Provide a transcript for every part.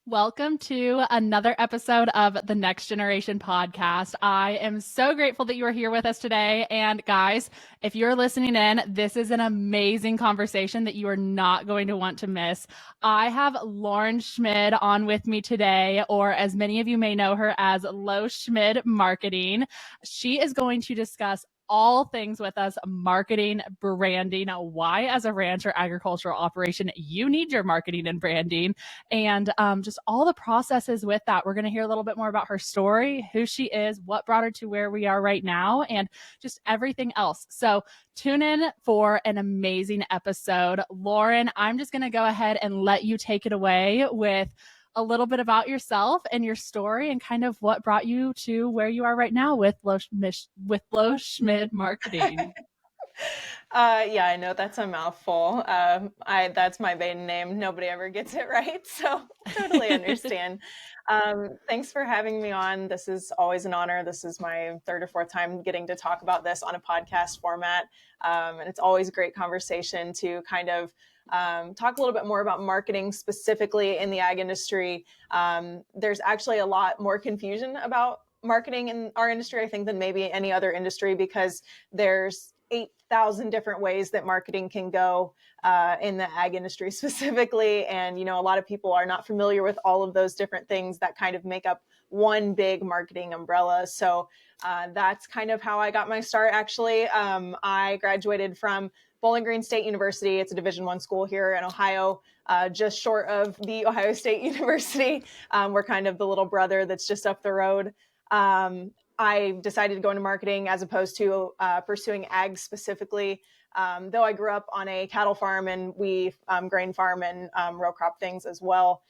Welcome to another episode of the Next Generation podcast. I am so grateful that you are here with us today. And guys, if you're listening in, this is an amazing conversation that you are not going to want to miss. I have Lauren Schmid on with me today, or as many of you may know her as Lo Schmid Marketing. She is going to discuss all things with us: marketing, branding, why as a ranch or agricultural operation you need your marketing and branding, and just all the processes with that. We're going to hear a little bit more about her story, who she is, what brought her to where we are right now, and just everything else. So tune in for an amazing episode. Lauren, I'm just going to go ahead and let you take it away with a little bit about yourself and your story and kind of what brought you to where you are right now with Lo Schmid Marketing. Yeah, I know that's a mouthful. That's my maiden name. Nobody ever gets it right, so totally understand. Thanks for having me on. This is always an honor. This is my third or fourth time getting to talk about this on a podcast format, and it's always a great conversation to kind of talk a little bit more about marketing specifically in the ag industry. There's actually a lot more confusion about marketing in our industry, I think, than maybe any other industry, because there's 8,000 different ways that marketing can go in the ag industry specifically. And, a lot of people are not familiar with all of those different things that kind of make up one big marketing umbrella. So that's kind of how I got my start, actually. I graduated from Bowling Green State University. It's a Division I school here in Ohio, just short of the Ohio State University. We're kind of the little brother that's just up the road. I decided to go into marketing as opposed to pursuing ag specifically. Though I grew up on a cattle farm and we grain farm and row crop things as well,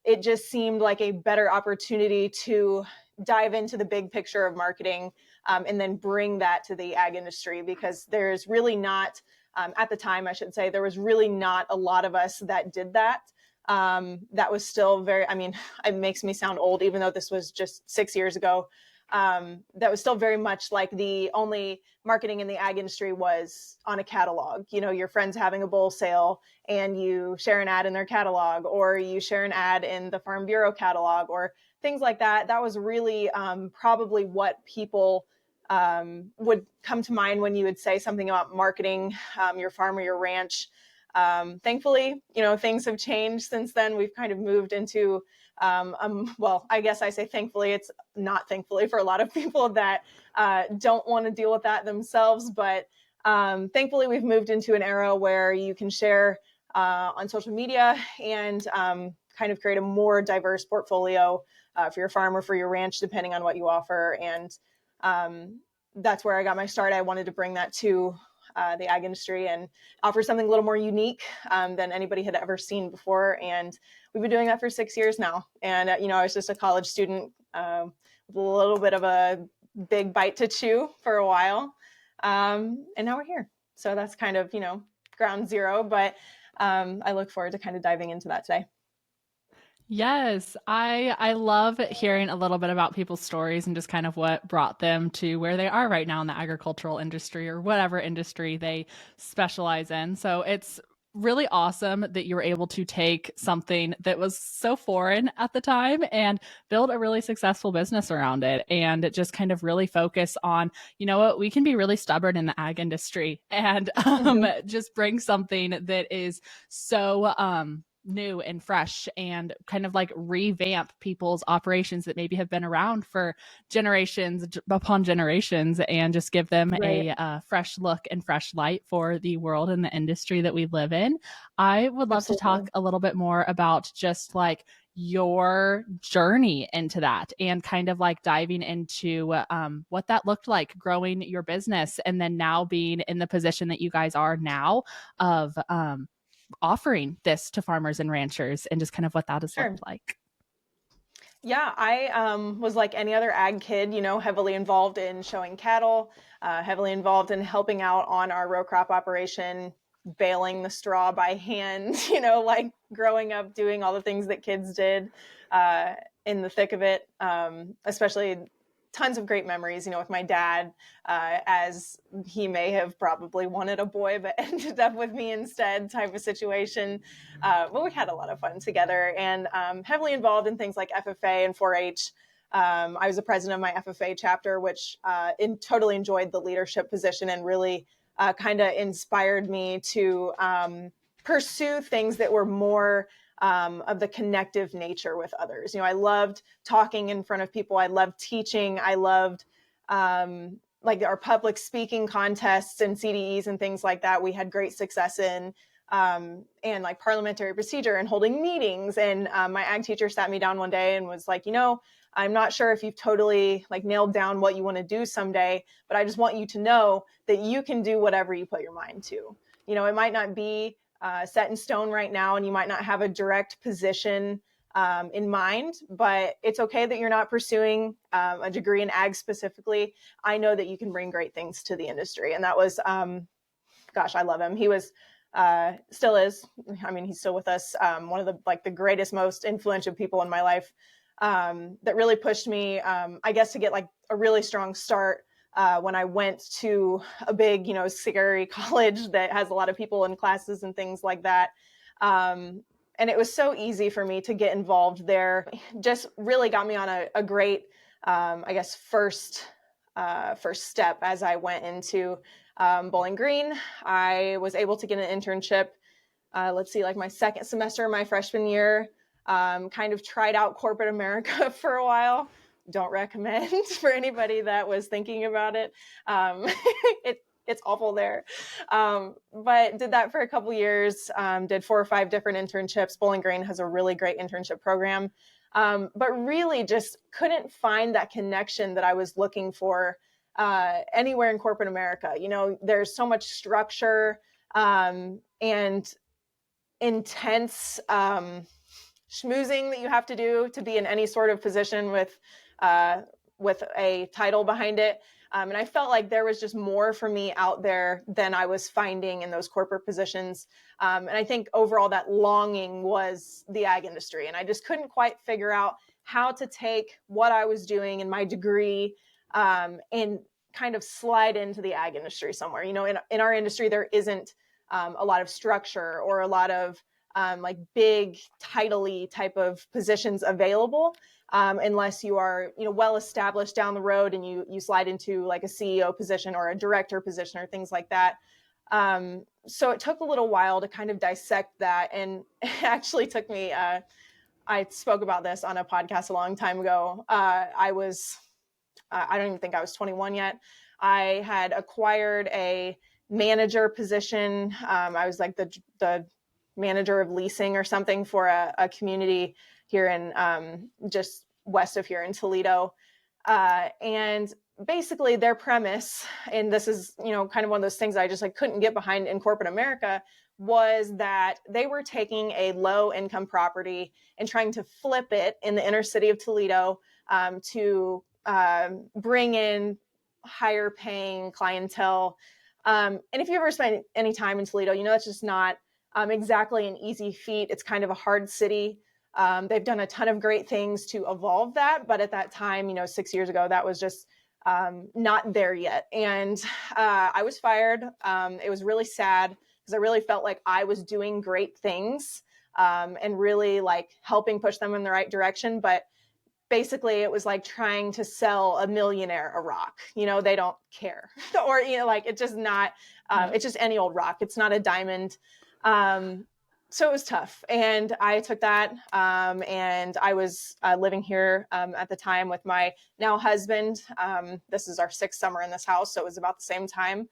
it just seemed like a better opportunity to dive into the big picture of marketing and then bring that to the ag industry, because there's really not, at the time, I should say, there was really not a lot of us that did that. That was still very, it makes me sound old, even though this was just 6 years ago. That was still very much like the only marketing in the ag industry was on a catalog. Your friends having a bull sale and you share an ad in their catalog, or you share an ad in the Farm Bureau catalog, or things like that. That was really probably what people would come to mind when you would say something about marketing your farm or your ranch. Thankfully, things have changed since then. We've kind of moved into well, I guess I say thankfully. It's not thankfully for a lot of people that don't want to deal with that themselves. But thankfully, we've moved into an era where you can share on social media and kind of create a more diverse portfolio for your farm or for your ranch, depending on what you offer. And that's where I got my start. I wanted to bring that to the ag industry and offer something a little more unique than anybody had ever seen before. And we've been doing that for 6 years now. And, I was just a college student with a little bit of a big bite to chew for a while. And now we're here. So that's kind of, ground zero. But I look forward to kind of diving into that today. Yes, I love hearing a little bit about people's stories and just kind of what brought them to where they are right now in the agricultural industry or whatever industry they specialize in. So it's really awesome that you were able to take something that was so foreign at the time and build a really successful business around it, and just kind of really focus on, what, we can be really stubborn in the ag industry and just bring something that is so new and fresh and kind of like revamp people's operations that maybe have been around for generations upon generations, and just give them Right. a fresh look and fresh light for the world and the industry that we live in. I would love to Absolutely. talk a little bit more about just like your journey into that and kind of like diving into what that looked like growing your business, and then now being in the position that you guys are now of offering this to farmers and ranchers, and just kind of what that has Sure. looked like. Yeah, I was like any other ag kid, heavily involved in showing cattle, heavily involved in helping out on our row crop operation, baling the straw by hand, like growing up doing all the things that kids did in the thick of it, especially tons of great memories, with my dad, as he may have probably wanted a boy, but ended up with me instead type of situation. But we had a lot of fun together, and heavily involved in things like FFA and 4-H. I was the president of my FFA chapter, which totally enjoyed the leadership position and really kind of inspired me to pursue things that were more of the connective nature with others. I loved talking in front of people. I loved teaching. I loved like our public speaking contests and CDEs and things like that. We had great success in, and like parliamentary procedure and holding meetings. And my ag teacher sat me down one day and was like, I'm not sure if you've totally like nailed down what you want to do someday, but I just want you to know that you can do whatever you put your mind to. It might not be set in stone right now, and you might not have a direct position in mind, but it's okay that you're not pursuing a degree in ag specifically. I know that you can bring great things to the industry. And that was, gosh, I love him. He was, still is. I mean, he's still with us. One of the greatest, most influential people in my life, that really pushed me, I guess, to get like a really strong start when I went to a big, scary college that has a lot of people in classes and things like that. And it was so easy for me to get involved there. Just really got me on a great, I guess, first step as I went into Bowling Green. I was able to get an internship, like my second semester of my freshman year. Kind of tried out corporate America for a while. Don't recommend for anybody that was thinking about it. It's awful there. But did that for a couple years, did 4 or 5 different internships. Bowling Green has a really great internship program, but really just couldn't find that connection that I was looking for anywhere in corporate America. There's so much structure and intense schmoozing that you have to do to be in any sort of position with a title behind it. And I felt like there was just more for me out there than I was finding in those corporate positions. And I think overall that longing was the ag industry. And I just couldn't quite figure out how to take what I was doing in my degree and kind of slide into the ag industry somewhere. In our industry, there isn't a lot of structure or a lot of like big title-y type of positions available, unless you are, well established down the road and you slide into like a CEO position or a director position or things like that. So it took a little while to kind of dissect that, and it actually took me. I spoke about this on a podcast a long time ago. I don't even think I was 21 yet. I had acquired a manager position. I was like the manager of leasing or something for a community here in just west of here in Toledo. And basically their premise, and this is, kind of one of those things I just like couldn't get behind in corporate America, was that they were taking a low income property and trying to flip it in the inner city of Toledo to bring in higher paying clientele. And if you ever spent any time in Toledo, it's just not exactly an easy feat. It's kind of a hard city. They've done a ton of great things to evolve that. But at that time, 6 years ago, that was just not there yet. And I was fired. It was really sad because I really felt like I was doing great things and really like helping push them in the right direction. But basically it was like trying to sell a millionaire a rock. They don't care. Or, it's just not, it's just any old rock. It's not a diamond. So it was tough. And I took that. And I was living here at the time with my now husband. This is our 6th summer in this house. So it was about the same time.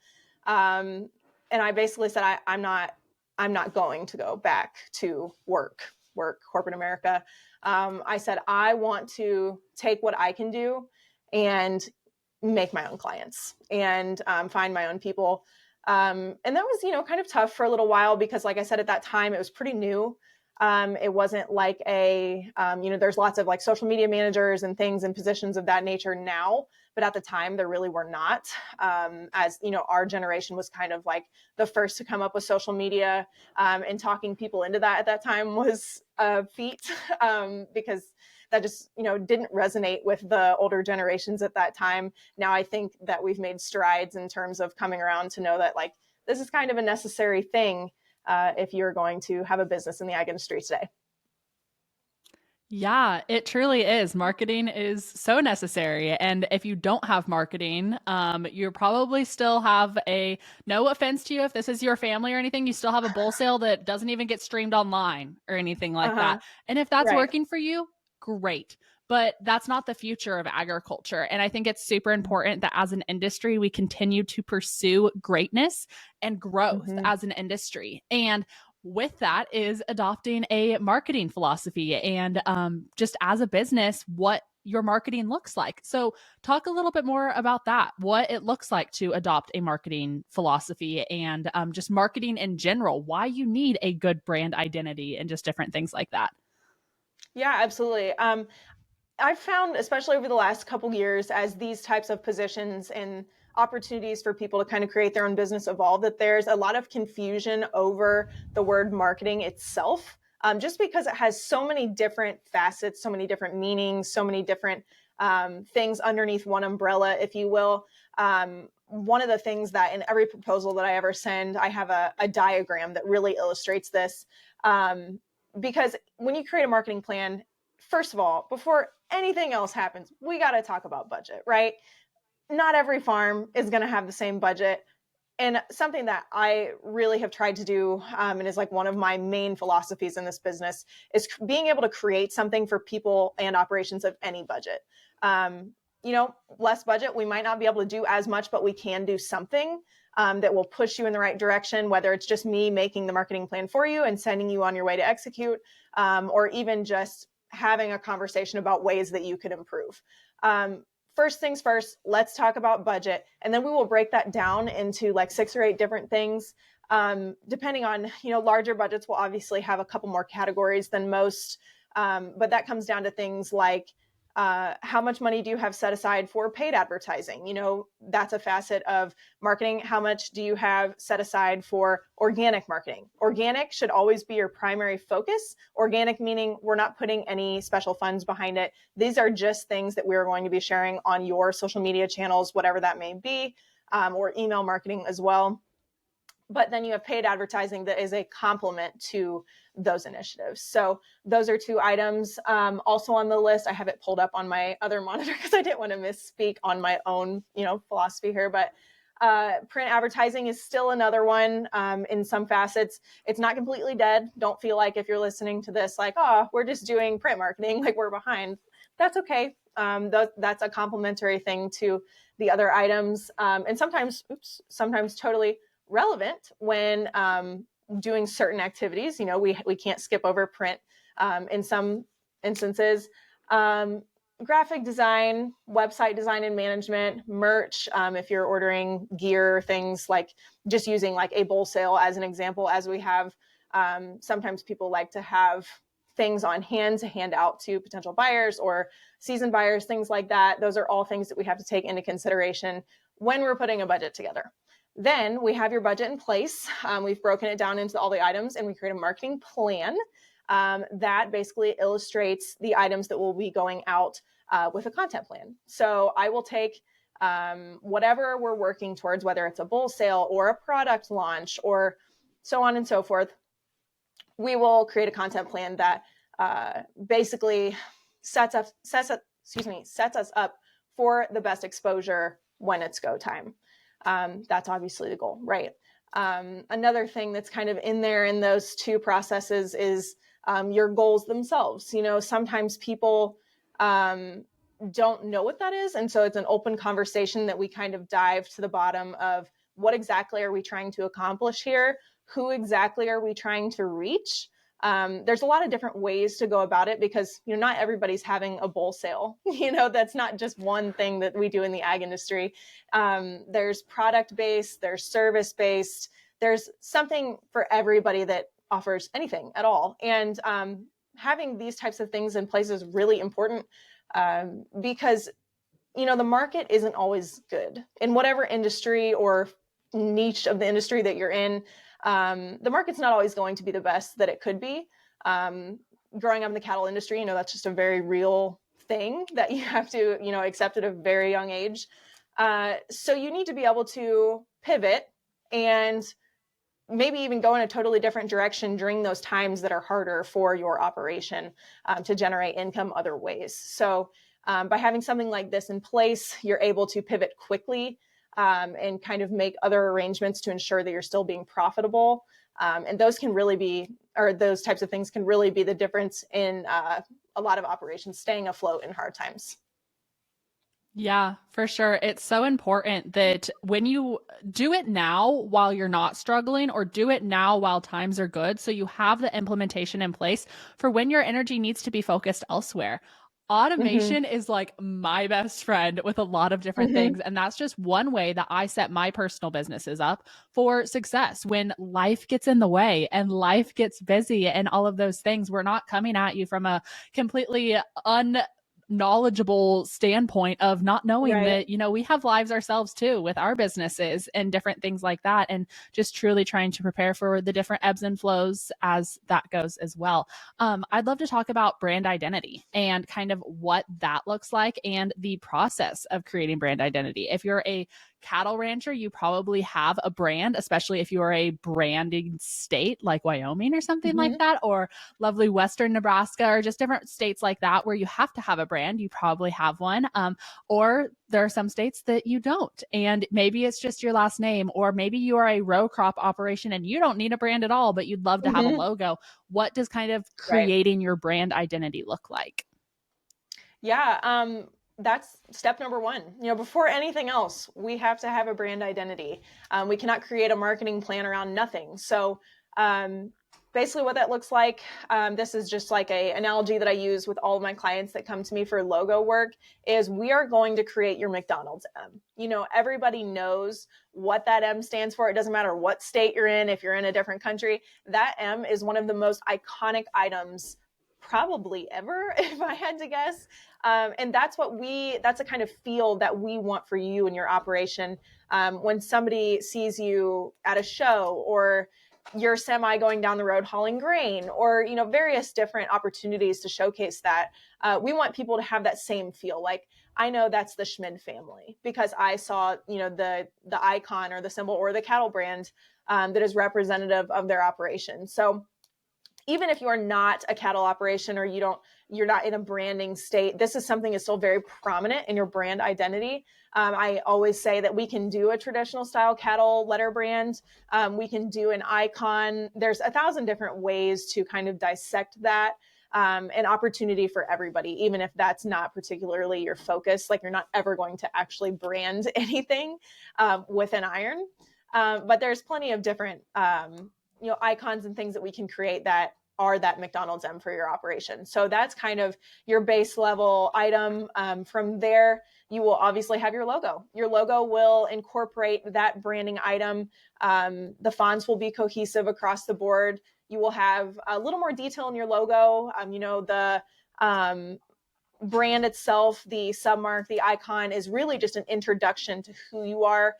And I basically said, I'm not going to go back to work corporate America. I said, I want to take what I can do and make my own clients and find my own people. And that was, kind of tough for a little while because, like I said, at that time, it was pretty new. It wasn't like there's lots of like social media managers and things and positions of that nature now. But at the time, there really were not. As our generation was kind of like the first to come up with social media, and talking people into that at that time was a feat because that just, didn't resonate with the older generations at that time. Now I think that we've made strides in terms of coming around to know that like this is kind of a necessary thing if you're going to have a business in the ag industry today. Yeah, it truly is. Marketing is so necessary. And if you don't have marketing, you probably still have no offense to you if this is your family or anything, you still have a bull sale that doesn't even get streamed online or anything like Uh-huh. that. And if that's Right. working for you, great. But that's not the future of agriculture. And I think it's super important that as an industry, we continue to pursue greatness and growth Mm-hmm. as an industry. And with that is adopting a marketing philosophy and just as a business, what your marketing looks like. So, talk a little bit more about that, what it looks like to adopt a marketing philosophy and just marketing in general, why you need a good brand identity and just different things like that. Yeah, absolutely. I've found, especially over the last couple years, as these types of positions and opportunities for people to kind of create their own business evolve, that there's a lot of confusion over the word marketing itself, just because it has so many different facets, so many different meanings, so many different things underneath one umbrella, if you will. One of the things that in every proposal that I ever send, I have a diagram that really illustrates this. Because when you create a marketing plan, first of all, before anything else happens, we got to talk about budget, right? Not every farm is going to have the same budget. And something that I really have tried to do, and is like one of my main philosophies in this business, is being able to create something for people and operations of any budget. Um, Less budget, we might not be able to do as much, but we can do something that will push you in the right direction, whether it's just me making the marketing plan for you and sending you on your way to execute, or even just having a conversation about ways that you could improve. First things first, let's talk about budget. And then we will break that down into like 6 or 8 different things. Depending on, larger budgets will obviously have a couple more categories than most. But that comes down to things like how much money do you have set aside for paid advertising? That's a facet of marketing. How much do you have set aside for organic marketing? Organic should always be your primary focus. Organic meaning we're not putting any special funds behind it. These are just things that we're going to be sharing on your social media channels, whatever that may be, or email marketing as well. But then you have paid advertising that is a complement to those initiatives. So those are 2 items. Also on the list, I have it pulled up on my other monitor because I didn't want to misspeak on my own, philosophy here. But print advertising is still another one in some facets. It's not completely dead. Don't feel like if you're listening to this, like, oh, we're just doing print marketing, like we're behind. That's okay. That's a complementary thing to the other items. And sometimes totally relevant when doing certain activities. We can't skip over print in some instances. Graphic design, website design and management, merch, if you're ordering gear, things like just using like a bull sale as an example, as we have. Sometimes people like to have things on hand to hand out to potential buyers or seasoned buyers, things like that. Those are all things that we have to take into consideration when we're putting a budget together. Then we have your budget in place. We've broken it down into all the items and we create a marketing plan that basically illustrates the items that will be going out with a content plan. So I will take whatever we're working towards, whether it's a bull sale or a product launch or so on and so forth. We will create a content plan that basically sets us up for the best exposure when it's go time. That's obviously the goal, right? Another thing that's kind of in there in those 2 processes is your goals themselves. Sometimes people don't know what that is. And so it's an open conversation that we kind of dive to the bottom of what exactly are we trying to accomplish here? Who exactly are we trying to reach? There's a lot of different ways to go about it because not everybody's having a bull sale. That's not just one thing that we do in the ag industry. There's product based, there's service based, there's something for everybody that offers anything at all. And having these types of things in place is really important because the market isn't always good in whatever industry or niche of the industry that you're in. The market's not always going to be the best that it could be. growing up in the cattle industry, that's just a very real thing that you have to, accept at a very young age. So you need to be able to pivot and maybe even go in a totally different direction during those times that are harder for your operation, to generate income other ways. So by having something like this in place, you're able to pivot quickly, and kind of make other arrangements to ensure that you're still being profitable. And those can really be, or those types of things can really be the difference in a lot of operations staying afloat in hard times. Yeah, for sure. It's so important that when you do it now while you're not struggling, or do it now while times are good, so you have the implementation in place for when your energy needs to be focused elsewhere. Mm-hmm. Automation is like my best friend with a lot of different Mm-hmm. things. And that's just one way that I set my personal businesses up for success. When life gets in the way and life gets busy and all of those things, we're not coming at you from a completely knowledgeable standpoint of not knowing Right. that, we have lives ourselves too with our businesses and different things like that. And just truly trying to prepare for the different ebbs and flows as that goes as well. I'd love to talk about brand identity and kind of what that looks like and the process of creating brand identity. If you're a cattle rancher, you probably have a brand, especially if you're a branding state like Wyoming or something like Mm-hmm. that, or lovely Western Nebraska, or just different states like that where you have to have a brand. You probably have one. Or there are some states that you don't. And maybe it's just your last name, or maybe you are a row crop operation and you don't need a brand at all, but you'd love to have a Mm-hmm. logo. What does kind of Right. creating your brand identity look like? Yeah, that's step number one. Before anything else, we have to have a brand identity. We cannot create a marketing plan around nothing. So, um, basically, what that looks like, this is just like a analogy that I use with all of my clients that come to me for logo work. Is we are going to create your McDonald's M. Everybody knows what that M stands for. It doesn't matter what state you're in. If you're in a different country, that M is one of the most iconic items probably ever, if I had to guess. And that's a kind of feel that we want for you and your operation. When somebody sees you at a show, or you're semi going down the road hauling grain, or, various different opportunities to showcase that, we want people to have that same feel. Like, I know that's the Schmid family because I saw, the icon or the symbol or the cattle brand, that is representative of their operation. So even if you are not a cattle operation, or you're not in a branding state, this is something that's still very prominent in your brand identity. I always say that we can do a traditional style cattle letter brand. We can do an icon. There's 1,000 different ways to kind of dissect that. An opportunity for everybody, even if that's not particularly your focus. Like, you're not ever going to actually brand anything with an iron. But there's plenty of different icons and things that we can create that are that McDonald's M for your operation. So that's kind of your base level item. From there, you will obviously have your logo. Your logo will incorporate that branding item. The fonts will be cohesive across the board. You will have a little more detail in your logo. The brand itself, the submark, the icon is really just an introduction to who you are.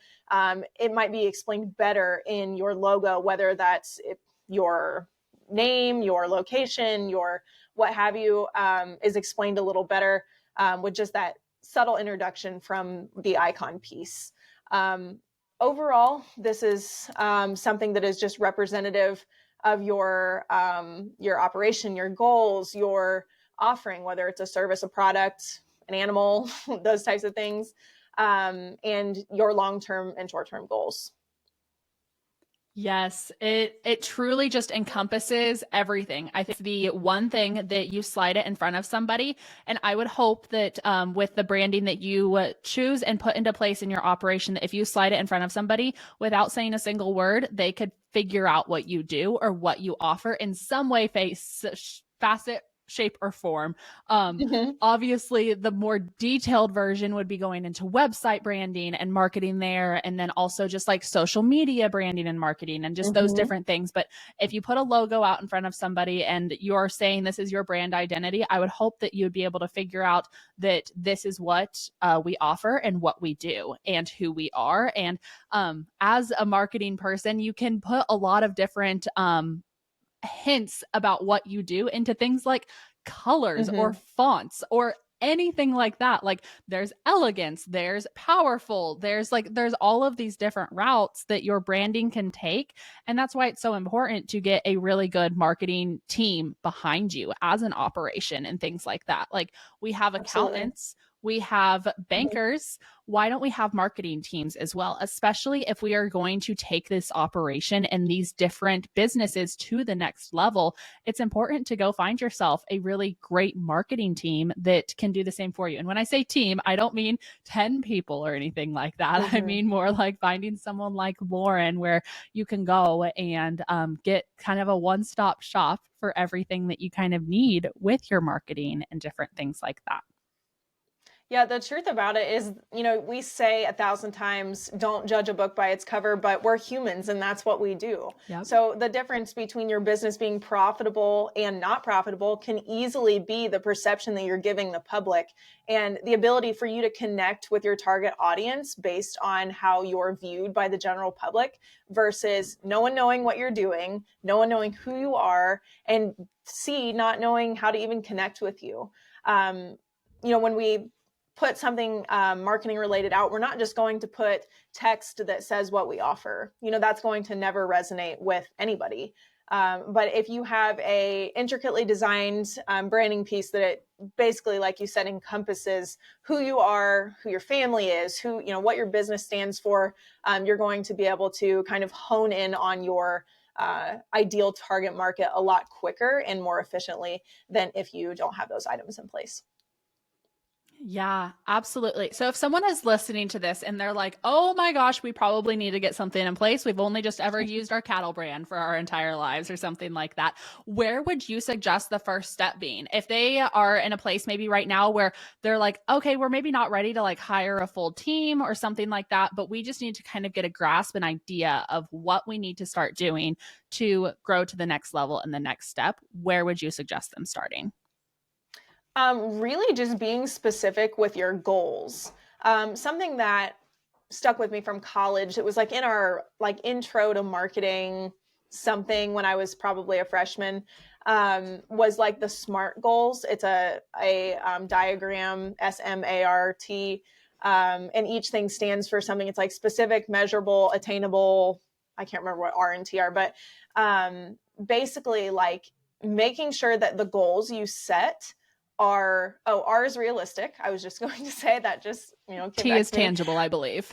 It might be explained better in your logo, whether that's your name, your location, your what have you, is explained a little better, with just that subtle introduction from the icon piece. Overall, this is something that is just representative of your operation, your goals, your offering, whether it's a service, a product, an animal, those types of things, and your long-term and short-term goals. Yes, it truly just encompasses everything. I think the one thing that you slide it in front of somebody, and I would hope that with the branding that you choose and put into place in your operation, that if you slide it in front of somebody without saying a single word, they could figure out what you do or what you offer in some way, face, facet, shape, or form. Um, Mm-hmm. Obviously, the more detailed version would be going into website branding and marketing there, and then also just like social media branding and marketing and just those Mm-hmm. different things. But if you put a logo out in front of somebody and you're saying this is your brand identity, I would hope that you would be able to figure out that this is what we offer and what we do and who we are. And as a marketing person, you can put a lot of different hints about what you do into things like colors or Mm-hmm. fonts or anything like that. Like there's elegance, there's powerful, there's all of these different routes that your branding can take. And that's why it's so important to get a really good marketing team behind you as an operation and things like that. Like we have Absolutely. accountants, we have Mhm. bankers. Why don't we have marketing teams as well, especially if we are going to take this operation and these different businesses to the next level? It's important to go find yourself a really great marketing team that can do the same for you. And when I say team, I don't mean 10 people or anything like that. I Mhm. mean more like finding someone like Lauren where you can go and get kind of a one-stop shop for everything that you kind of need with your marketing and different things like that. Yeah, the truth about it is, we say 1,000 times, don't judge a book by its cover, but we're humans and that's what we do. Yep. So the difference between your business being profitable and not profitable can easily be the perception that you're giving the public and the ability for you to connect with your target audience based on how you're viewed by the general public versus no one knowing what you're doing, no one knowing who you are, and C, not knowing how to even connect with you. When we put something marketing related out, we're not just going to put text that says what we offer. That's going to never resonate with anybody. But if you have a intricately designed branding piece that it basically, like you said, encompasses who you are, who your family is, what your business stands for, you're going to be able to kind of hone in on your ideal target market a lot quicker and more efficiently than if you don't have those items in place. Yeah, absolutely. So if someone is listening to this and they're like, oh my gosh, we probably need to get something in place. We've only just ever used our cattle brand for our entire lives or something like that. Where would you suggest the first step being? If they are in a place maybe right now where they're like, okay, we're maybe not ready to like hire a full team or something like that, but we just need to kind of get a grasp and idea of what we need to start doing to grow to the next level and the next step. Where would you suggest them starting? Really just being specific with your goals. Something that stuck with me from college, it was like in our like intro to marketing something when I was probably a freshman, was like the SMART goals. It's a diagram, SMART, and each thing stands for something. It's like specific, measurable, attainable. I can't remember what R and T are, but basically like making sure that the goals you set R is realistic. I was just going to say that, just came T back is to me. tangible, I believe.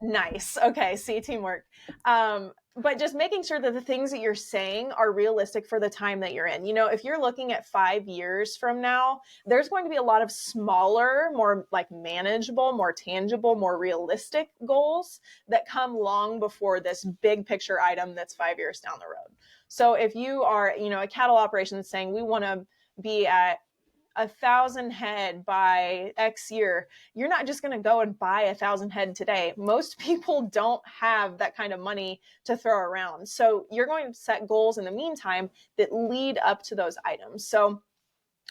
Nice. Okay, see, teamwork. But just making sure that the things that you're saying are realistic for the time that you're in. If you're looking at 5 years from now, there's going to be a lot of smaller, more like manageable, more tangible, more realistic goals that come long before this big picture item that's 5 years down the road. So if you are, a cattle operation that's saying we want to be at 1,000 head by X year, you're not just going to go and buy 1,000 head today. Most people don't have that kind of money to throw around. So you're going to set goals in the meantime that lead up to those items. So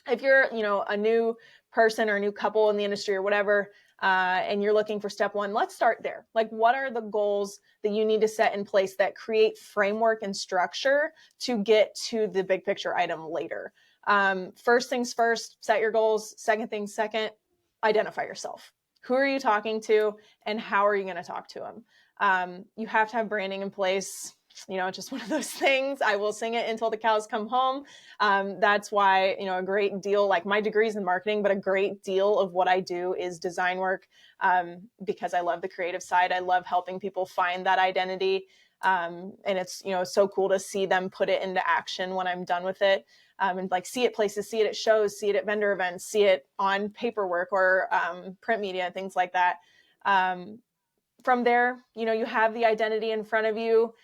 if you're, a new person or a new couple in the industry or whatever, and you're looking for step one, let's start there. Like, what are the goals that you need to set in place that create framework and structure to get to the big picture item later? First things first, set your goals. Second things second, identify yourself. Who are you talking to and how are you going to talk to them? You have to have branding in place. Just one of those things. I will sing it until the cows come home. That's why, a great deal, like my degree's in marketing, but a great deal of what I do is design work, because I love the creative side. I love helping people find that identity. And it's, so cool to see them put it into action when I'm done with it. And like see it places, see it at shows, see it at vendor events, see it on paperwork or print media, things like that. From there, you have the identity in front of you,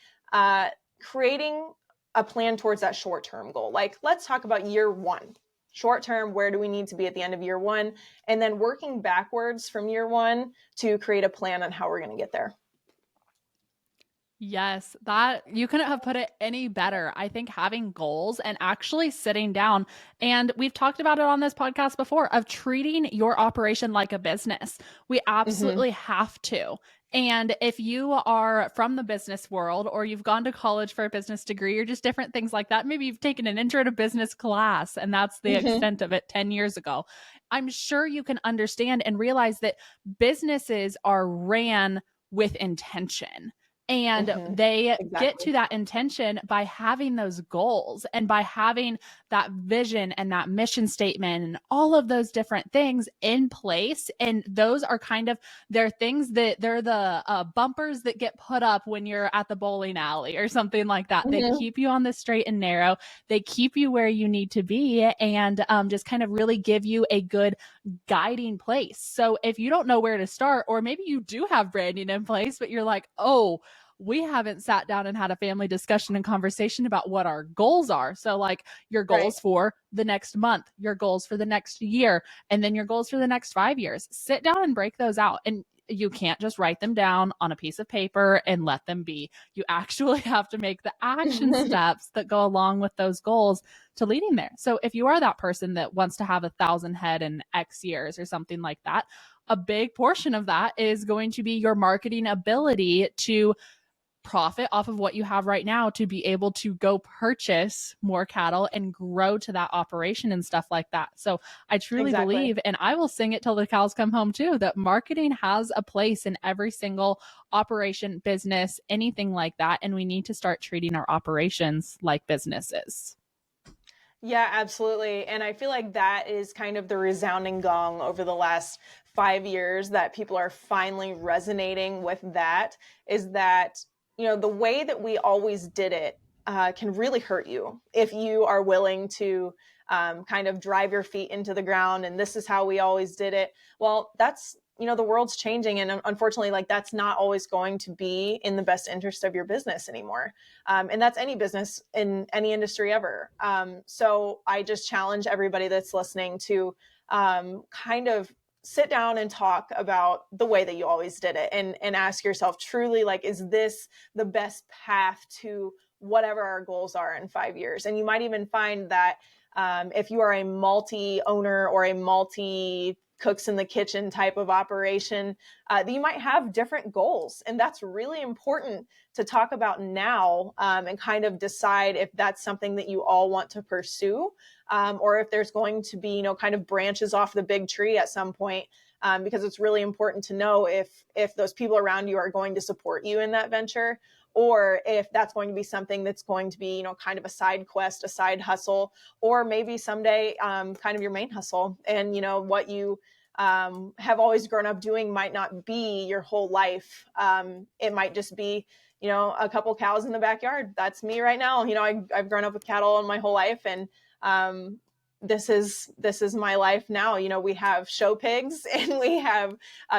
creating a plan towards that short-term goal. Like, let's talk about year one. Short term, where do we need to be at the end of year one? And then working backwards from year one to create a plan on how we're going to get there. Yes, that you couldn't have put it any better. I think having goals and actually sitting down, and we've talked about it on this podcast before, of treating your operation like a business. We Hmm. absolutely have to. And if you are from the business world or you've gone to college for a business degree or just different things like that, maybe you've taken an intro to business class and that's the Hmm. extent of it 10 years ago. I'm sure you can understand and realize that businesses are ran with intention, and Hmm. they get Exactly. to that intention by having those goals and by having that vision and that mission statement and all of those different things in place. And those are kind of, they're things that they're the bumpers that get put up when you're at the bowling alley or something like that. They Hmm. keep you on the straight and narrow. They keep you where you need to be, and just kind of really give you a good guiding place. So if you don't know where to start, or maybe you do have branding in place, but you're like, oh, we haven't sat down and had a family discussion and conversation about what our goals are. So, like your Right. goals for the next month, your goals for the next year, and then your goals for the next 5 years. Sit down and break those out. And you can't just write them down on a piece of paper and let them be. You actually have to make the action steps that go along with those goals to leading there. So, if you are that person that wants to have 1,000 head in X years or something like that, a big portion of that is going to be your marketing ability to profit off of what you have right now to be able to go purchase more cattle and grow to that operation and stuff like that. So I truly Exactly. believe, and I will sing it till the cows come home too, that marketing has a place in every single operation, business, anything like that. And we need to start treating our operations like businesses. Yeah, absolutely. And I feel like that is kind of the resounding gong over the last 5 years that people are finally resonating with that is that, the way that we always did it can really hurt you if you are willing to kind of drive your feet into the ground and this is how we always did it. Well, the world's changing. And unfortunately, like that's not always going to be in the best interest of your business anymore. And that's any business in any industry ever. So I just challenge everybody that's listening to kind of sit down and talk about the way that you always did it and ask yourself truly, like, is this the best path to whatever our goals are in 5 years? And you might even find that if you are a multi owner or a multi cooks in the kitchen type of operation, that you might have different goals. And that's really important to talk about now and kind of decide if that's something that you all want to pursue, or if there's going to be, kind of branches off the big tree at some point. Because it's really important to know if those people around you are going to support you in that venture, or if that's going to be something that's going to be, kind of a side quest, a side hustle, or maybe someday kind of your main hustle. And what you have always grown up doing might not be your whole life. It might just be, a couple cows in the backyard. That's me right now. I've grown up with cattle my whole life, and um, this is my life now. We have show pigs, and we have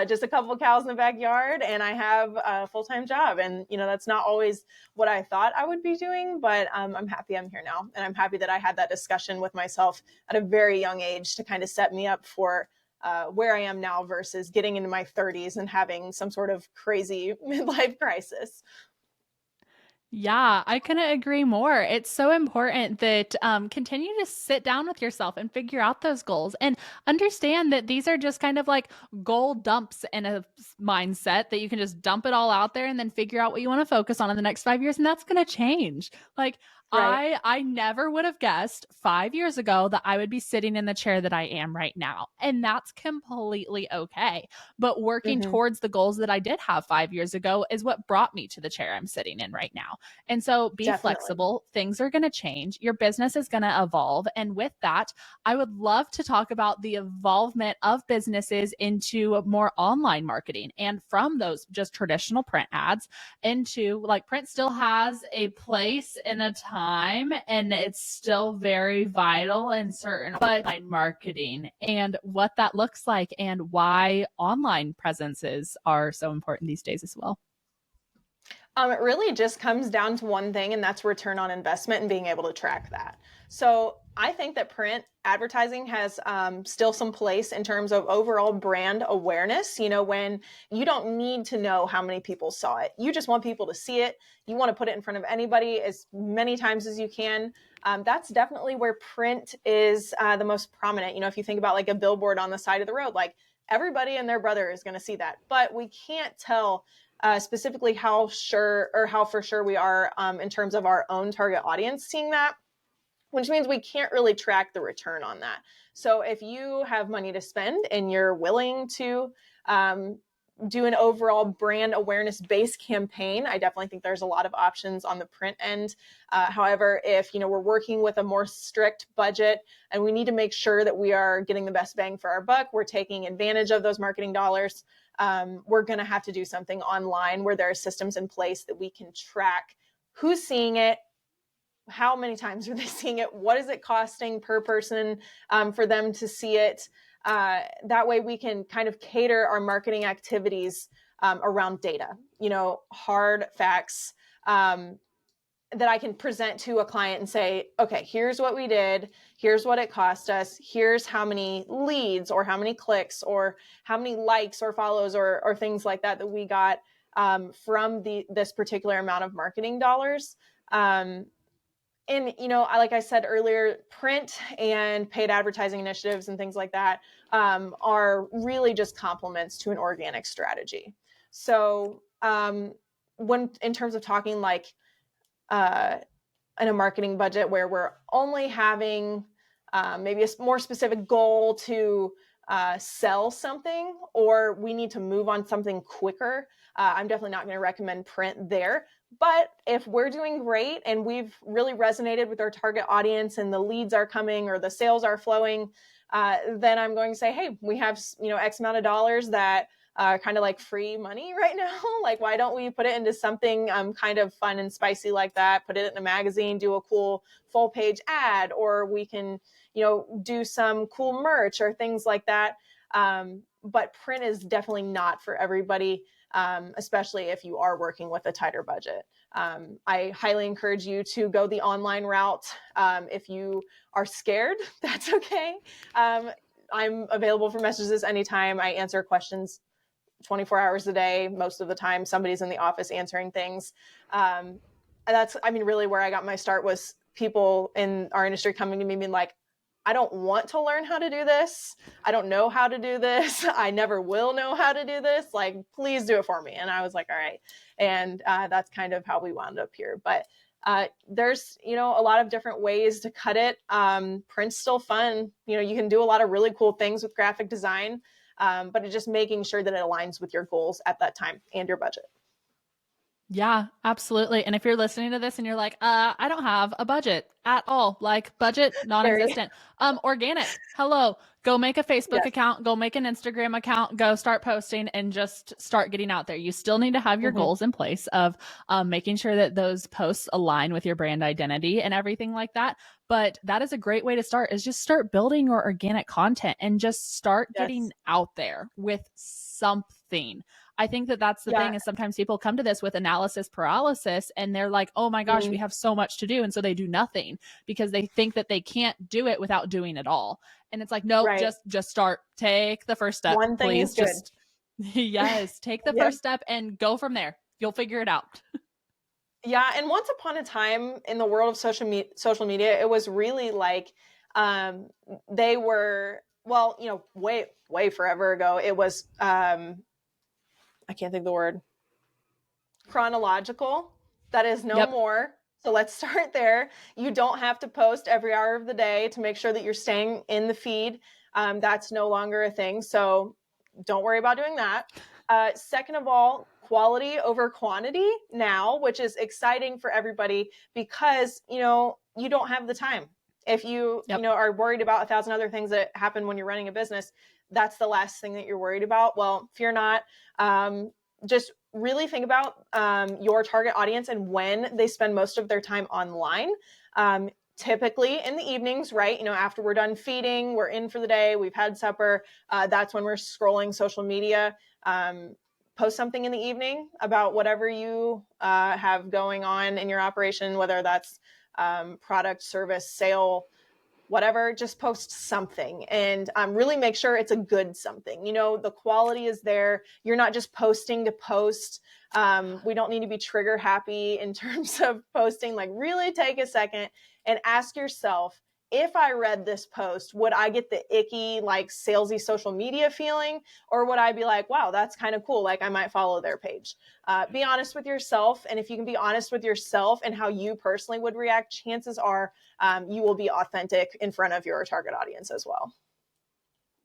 just a couple of cows in the backyard, and I have a full-time job. And that's not always what I thought I would be doing, but I'm happy I'm here now, and I'm happy that I had that discussion with myself at a very young age to kind of set me up for where I am now versus getting into my 30s and having some sort of crazy midlife crisis. Yeah, I couldn't agree more. It's so important that continue to sit down with yourself and figure out those goals and understand that these are just kind of like goal dumps in a mindset that you can just dump it all out there and then figure out what you want to focus on in the next 5 years, and that's going to change. Like Right. I never would have guessed 5 years ago that I would be sitting in the chair that I am right now, and that's completely okay. But working Hmm. towards the goals that I did have 5 years ago is what brought me to the chair I'm sitting in right now. And so be Definitely. flexible. Things are going to change. Your business is going to evolve. And with that, I would love to talk about the evolvement of businesses into more online marketing and from those just traditional print ads into, like, print still has a place and a time, and it's still very vital in certain, but online marketing and what that looks like and why online presences are so important these days as well. It really just comes down to one thing, and that's return on investment and being able to track that. So I think that print advertising has still some place in terms of overall brand awareness. When you don't need to know how many people saw it, you just want people to see it. You want to put it in front of anybody as many times as you can. That's definitely where print is the most prominent. If you think about like a billboard on the side of the road, like everybody and their brother is going to see that. But we can't tell specifically how for sure we are in terms of our own target audience seeing that, which means we can't really track the return on that. So if you have money to spend and you're willing to do an overall brand awareness based campaign, I definitely think there's a lot of options on the print end. However, if we're working with a more strict budget and we need to make sure that we are getting the best bang for our buck, we're taking advantage of those marketing dollars, we're going to have to do something online where there are systems in place that we can track who's seeing it, how many times are they seeing it, what is it costing per person for them to see it. That way we can kind of cater our marketing activities around data, hard facts that I can present to a client and say, okay, here's what we did, here's what it cost us, here's how many leads or how many clicks or how many likes or follows or things like that we got from this particular amount of marketing dollars. And, like I said earlier, print and paid advertising initiatives and things like that are really just complements to an organic strategy. So when in terms of talking like in a marketing budget where we're only having maybe a more specific goal to sell something, or we need to move on something quicker, I'm definitely not going to recommend print there. But if we're doing great and we've really resonated with our target audience and the leads are coming or the sales are flowing, then I'm going to say, hey, we have X amount of dollars that kind of like free money right now. Like, why don't we put it into something kind of fun and spicy like that? Put it in a magazine, do a cool full page ad, or we can do some cool merch or things like that. But print is definitely not for everybody. Especially if you are working with a tighter budget. I highly encourage you to go the online route. If you are scared, that's okay. I'm available for messages anytime. I answer questions 24 hours a day. Most of the time, somebody's in the office answering things. That's, really where I got my start was people in our industry coming to me being like, I don't want to learn how to do this. I don't know how to do this. I never will know how to do this. Like, please do it for me. And I was like, all right. And that's kind of how we wound up here. But there's, a lot of different ways to cut it. Print's still fun. You can do a lot of really cool things with graphic design, but it's just making sure that it aligns with your goals at that time and your budget. Yeah, absolutely. And if you're listening to this and you're like, I don't have a budget at all, like budget non-existent, organic, hello, go make a Facebook account, go make an Instagram account, go start posting and just start getting out there. You still need to have your goals in place of making sure that those posts align with your brand identity and everything like that. But that is a great way to start, is just start building your organic content and just start getting out there with something. I think that that's the thing, is sometimes people come to this with analysis paralysis and they're like, oh my gosh, we have so much to do. And so they do nothing because they think that they can't do it without doing it all. And it's like, no, just start, take the first step. One thing please is good. Just, yes, take the first step and go from there. You'll figure it out. Yeah. And once upon a time in the world of social media, it was really like, they were, well, way forever ago, it was, I can't think of the word, chronological. That is no more. So let's start there. You don't have to post every hour of the day to make sure that you're staying in the feed. That's no longer a thing. So don't worry about doing that. Second of all, quality over quantity now, which is exciting for everybody because, you don't have the time. If you, are worried about 1,000 other things that happen when you're running a business, that's the last thing that you're worried about. Well, fear not. Just really think about your target audience and when they spend most of their time online. Typically in the evenings, right? After we're done feeding, we're in for the day, we've had supper. That's when we're scrolling social media. Post something in the evening about whatever you have going on in your operation, whether that's product, service, sale, whatever, just post something, and really make sure it's a good something. The quality is there. You're not just posting to post. We don't need to be trigger happy in terms of posting. Like, really take a second and ask yourself, if I read this post, would I get the icky, like salesy social media feeling? Or would I be like, wow, that's kind of cool. Like, I might follow their page. Be honest with yourself. And if you can be honest with yourself and how you personally would react, chances are you will be authentic in front of your target audience as well.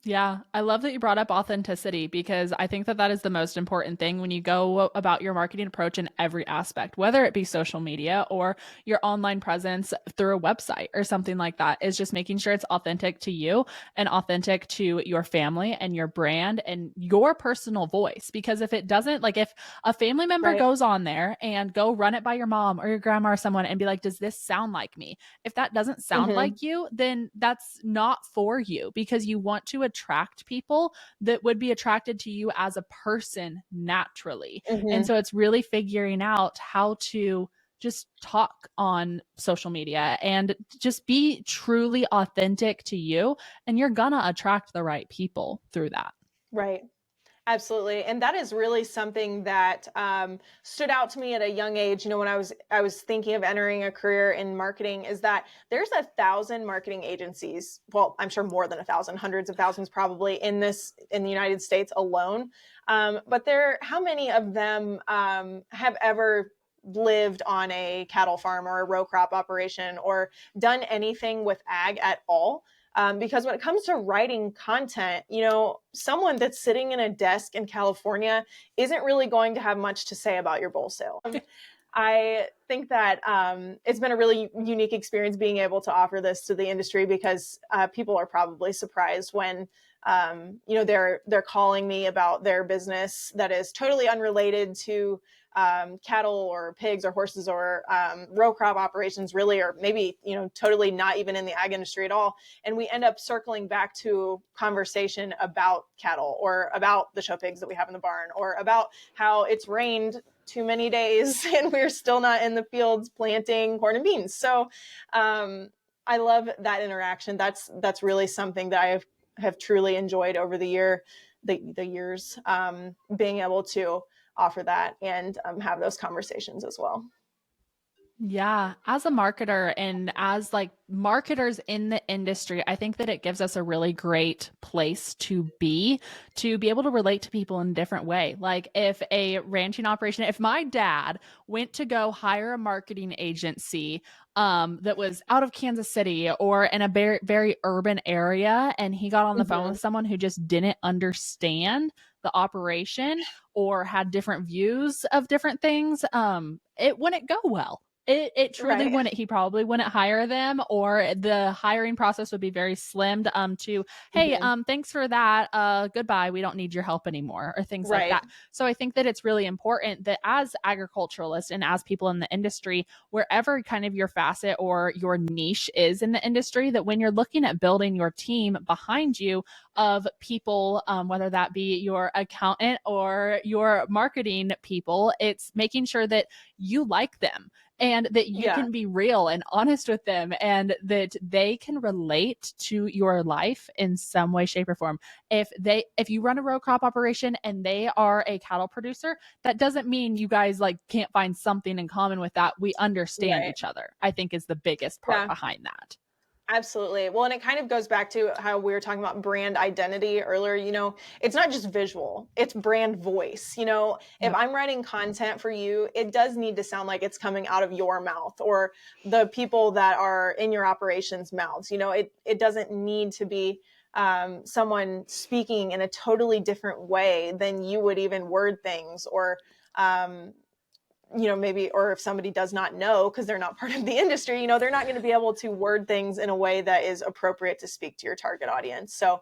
Yeah, I love that you brought up authenticity because I think that that is the most important thing when you go about your marketing approach in every aspect, whether it be social media or your online presence through a website or something like that, is just making sure it's authentic to you and authentic to your family and your brand and your personal voice. Because if it doesn't, like if a family member Right. goes on there and go run it by your mom or your grandma or someone and be like, does this sound like me? If that doesn't sound Mm-hmm. like you, then that's not for you because you want to attract people that would be attracted to you as a person naturally. And Mm-hmm. so it's really figuring out how to just talk on social media and just be truly authentic to you. And you're going to attract the right people through that. Right. Absolutely, and that is really something that stood out to me at a young age. When I was thinking of entering a career in marketing, is that there's 1,000 marketing agencies. Well, I'm sure more than 1,000, hundreds of thousands probably in the United States alone. But how many of them have ever lived on a cattle farm or a row crop operation or done anything with ag at all? Because when it comes to writing content, someone that's sitting in a desk in California isn't really going to have much to say about your bull sale. I think that it's been a really unique experience being able to offer this to the industry because people are probably surprised when they're calling me about their business that is totally unrelated to cattle or pigs or horses or row crop operations, really, or maybe totally not even in the ag industry at all. And we end up circling back to conversation about cattle or about the show pigs that we have in the barn or about how it's rained too many days and we're still not in the fields planting corn and beans. So I love that interaction. That's really something that I have truly enjoyed over the years, being able to offer that and have those conversations as well. Yeah, as a marketer and as like marketers in the industry, I think that it gives us a really great place to be able to relate to people in a different way. Like if a ranching operation, if my dad went to go hire a marketing agency that was out of Kansas City or in a very, very urban area, and he got on the phone Mm-hmm. with someone who just didn't understand the operation or had different views of different things, it wouldn't go well. It truly Right. wouldn't. He probably wouldn't hire them, or the hiring process would be very slimmed to, hey, Mm-hmm. thanks for that. Goodbye. We don't need your help anymore, or things like Right. that. So I think that it's really important that as agriculturalists and as people in the industry, wherever kind of your facet or your niche is in the industry, that when you're looking at building your team behind you of people, whether that be your accountant or your marketing people, it's making sure that you like them and that you Yeah. can be real and honest with them and that they can relate to your life in some way, shape, or form. If you run a row crop operation and they are a cattle producer, that doesn't mean you guys like can't find something in common with that. We understand Right. each other, I think, is the biggest part Yeah. behind that. Absolutely. Well, and it kind of goes back to how we were talking about brand identity earlier. It's not just visual, it's brand voice. If Yep. I'm writing content for you, it does need to sound like it's coming out of your mouth or the people that are in your operations mouths. It doesn't need to be someone speaking in a totally different way than you would even word things or, maybe, or if somebody does not know because they're not part of the industry, they're not going to be able to word things in a way that is appropriate to speak to your target audience. So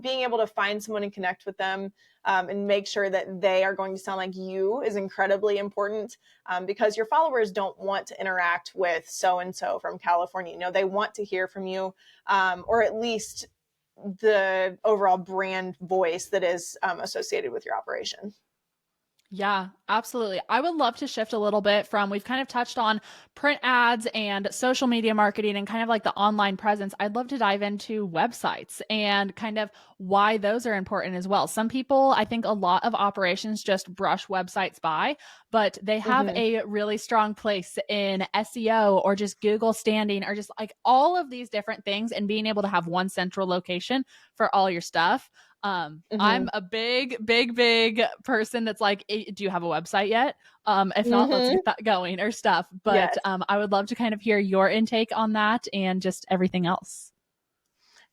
being able to find someone and connect with them and make sure that they are going to sound like you is incredibly important because your followers don't want to interact with so-and-so from California. They want to hear from you or at least the overall brand voice that is associated with your operation. Yeah, absolutely. I would love to shift a little bit from we've kind of touched on print ads and social media marketing and kind of like the online presence. I'd love to dive into websites and kind of why those are important as well. Some people, I think a lot of operations just brush websites by, but they have Hmm. a really strong place in SEO or just Google standing or just like all of these different things and being able to have one central location for all your stuff. I'm Hmm. a big person that's like, do you have a website yet? If not, let's Hmm. get that going or stuff. But Yes. I would love to kind of hear your intake on that and just everything else.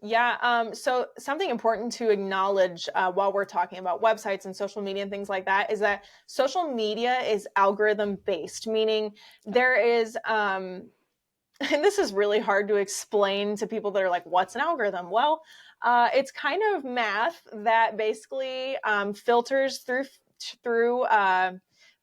Yeah. So something important to acknowledge while we're talking about websites and social media and things like that is that social media is algorithm based, meaning there is, and this is really hard to explain to people that are like, what's an algorithm? Well, it's kind of math that basically filters through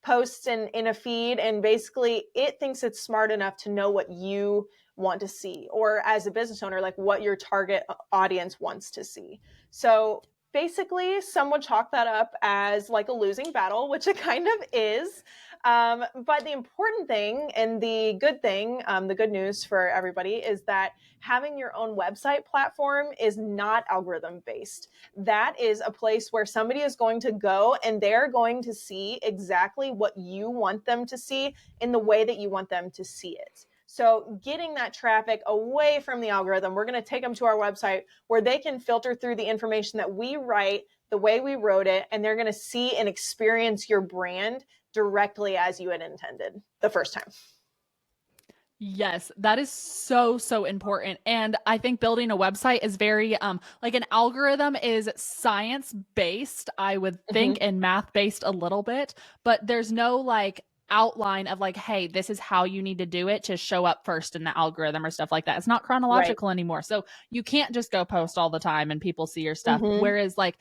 posts in a feed, and basically it thinks it's smart enough to know what you want to see, or as a business owner, like what your target audience wants to see. So basically, some would chalk that up as like a losing battle, which it kind of is. But the important thing and the good thing, the good news for everybody is that having your own website platform is not algorithm based. That is a place where somebody is going to go and they're going to see exactly what you want them to see in the way that you want them to see it. So, getting that traffic away from the algorithm, we're going to take them to our website where they can filter through the information that we write the way we wrote it, and they're going to see and experience your brand directly as you had intended the first time. Yes, that is so important. And I think building a website is very like an algorithm is science based, I would think, Mm-hmm. and math based a little bit, but there's no like outline of like, hey, this is how you need to do it to show up first in the algorithm or stuff like that. It's not Right. chronological anymore. So you can't just go post all the time and people see your stuff. Mm-hmm. Whereas like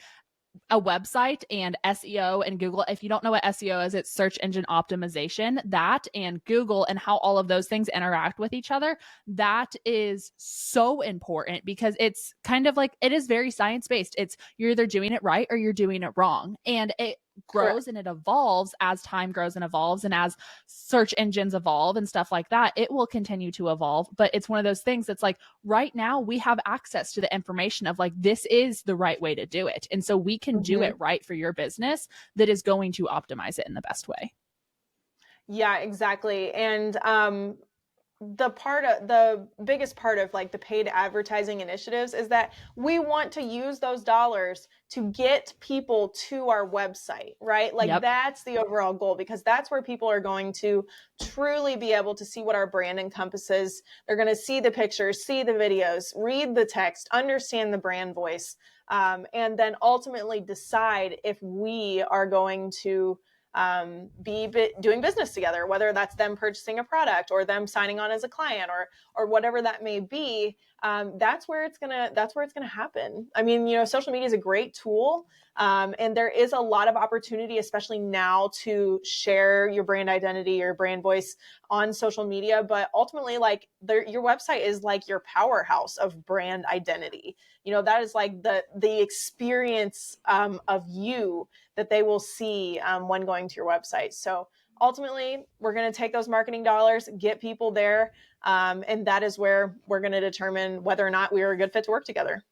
a website and SEO and Google. If you don't know what SEO is, it's search engine optimization. That and Google and how all of those things interact with each other. That is so important because it's kind of like it is very science based. It's you're either doing it right or you're doing it wrong. And it Correct. grows and it evolves as time grows and evolves and as search engines evolve and stuff like that. It will continue to evolve. But it's one of those things that's like right now we have access to the information of like this is the right way to do it, and so we can do Mm-hmm. it right for your business that is going to optimize it in the best way. Yeah, exactly. And the biggest part of like the paid advertising initiatives is that we want to use those dollars to get people to our website, right? Like Yep. that's the overall goal, because that's where people are going to truly be able to see what our brand encompasses. They're going to see the pictures, see the videos, read the text, understand the brand voice, and then ultimately decide if we are going to doing business together, whether that's them purchasing a product or them signing on as a client, or whatever that may be. That's where it's gonna happen. I mean, social media is a great tool, and there is a lot of opportunity, especially now, to share your brand identity, your brand voice on social media. But ultimately, like your website is like your powerhouse of brand identity. That is like the experience of you that they will see when going to your website. So ultimately, we're going to take those marketing dollars, get people there, and that is where we're going to determine whether or not we are a good fit to work together.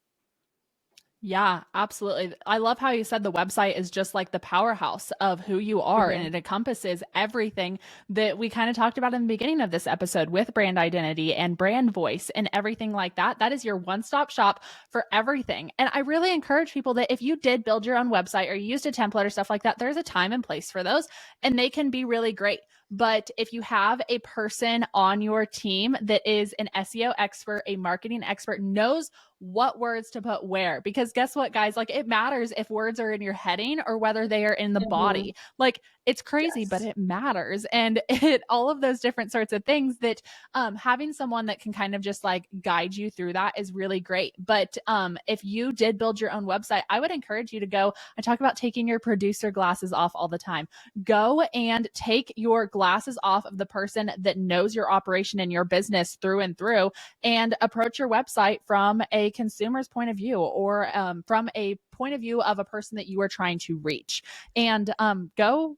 Yeah, absolutely. I love how you said the website is just like the powerhouse of who you are, and Mm-hmm. it encompasses everything that we kind of talked about in the beginning of this episode with brand identity and brand voice and everything like that. That is your one stop shop for everything. And I really encourage people that if you did build your own website or you used a template or stuff like that, there's a time and place for those, and they can be really great. But if you have a person on your team that is an SEO expert, a marketing expert, knows what words to put where, because guess what, guys, like it matters if words are in your heading or whether they are in the Mm-hmm. body. Like it's crazy, but Yes. it matters. And it all of those different sorts of things that having someone that can kind of just like guide you through that is really great. But if you did build your own website, I would encourage you to go. I talk about taking your producer glasses off all the time. Go and take your glasses off of the person that knows your operation and your business through and through, and approach your website from a consumer's point of view, or from a point of view of a person that you are trying to reach. And go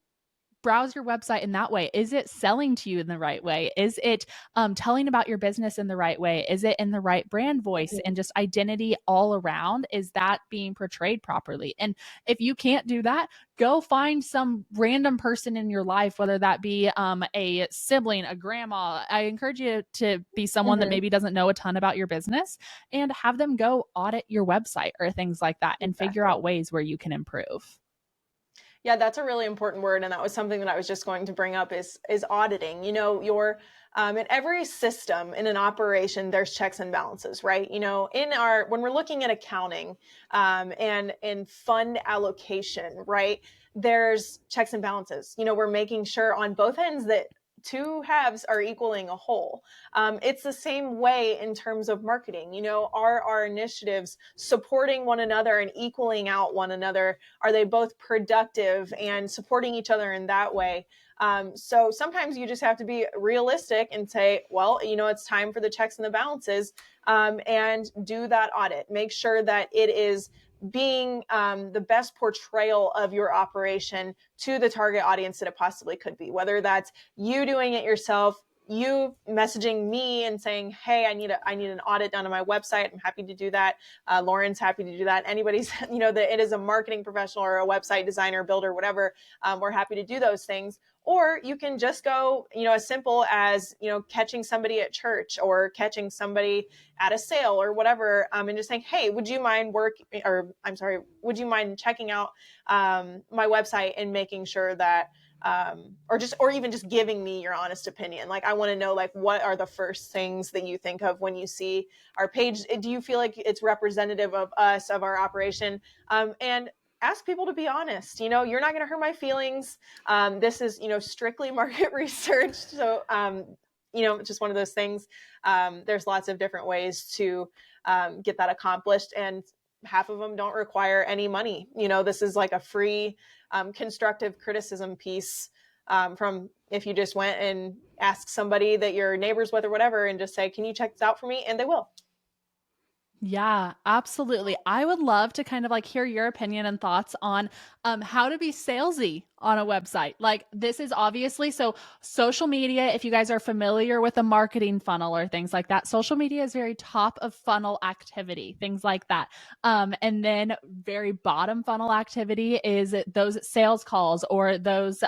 browse your website in that way. Is it selling to you in the right way? Is it telling about your business in the right way? Is it in the right brand voice Mhm. and just identity all around? Is that being portrayed properly? And if you can't do that, go find some random person in your life, whether that be a sibling, a grandma. I encourage you to be someone that Mhm. maybe doesn't know a ton about your business and have them go audit your website or things like that and figure Exactly. out ways where you can improve. Yeah, that's a really important word, and that was something that I was just going to bring up is auditing. You know, your in every system in an operation, there's checks and balances, right? You know, in our when we're looking at accounting and in fund allocation, right? There's checks and balances. You know, we're making sure on both ends that two halves are equaling a whole. It's the same way in terms of marketing. You know, are our initiatives supporting one another and equaling out one another? Are they both productive and supporting each other in that way? So sometimes you just have to be realistic and say, well, you know, it's time for the checks and the balances, and do that audit. Make sure that it is being the best portrayal of your operation to the target audience that it possibly could be, whether that's you doing it yourself, you messaging me and saying, hey, I need an audit done on my website. I'm happy to do that. Lauren's happy to do that. Anybody's, you know, that it is a marketing professional or a website designer, builder, whatever. We're happy to do those things. Or you can just go, you know, as simple as, you know, catching somebody at church or catching somebody at a sale or whatever, and just saying, hey, would you mind would you mind checking out my website and making sure that or even just giving me your honest opinion. Like, I want to know, like, what are the first things that you think of when you see our page? Do you feel like it's representative of us, of our operation? And ask people to be honest. You know, you're not going to hurt my feelings. This is, you know, strictly market research. So, you know, just one of those things. There's lots of different ways to get that accomplished. And half of them don't require any money. You know, this is like a free constructive criticism piece, from if you just went and asked somebody that you're neighbors with or whatever and just say, can you check this out for me? And they will. Yeah, absolutely. I would love to kind of like hear your opinion and thoughts on how to be salesy on a website. Like, this is obviously so social media. If you guys are familiar with a marketing funnel or things like that, social media is very top of funnel activity, things like that. And then very bottom funnel activity is those sales calls or those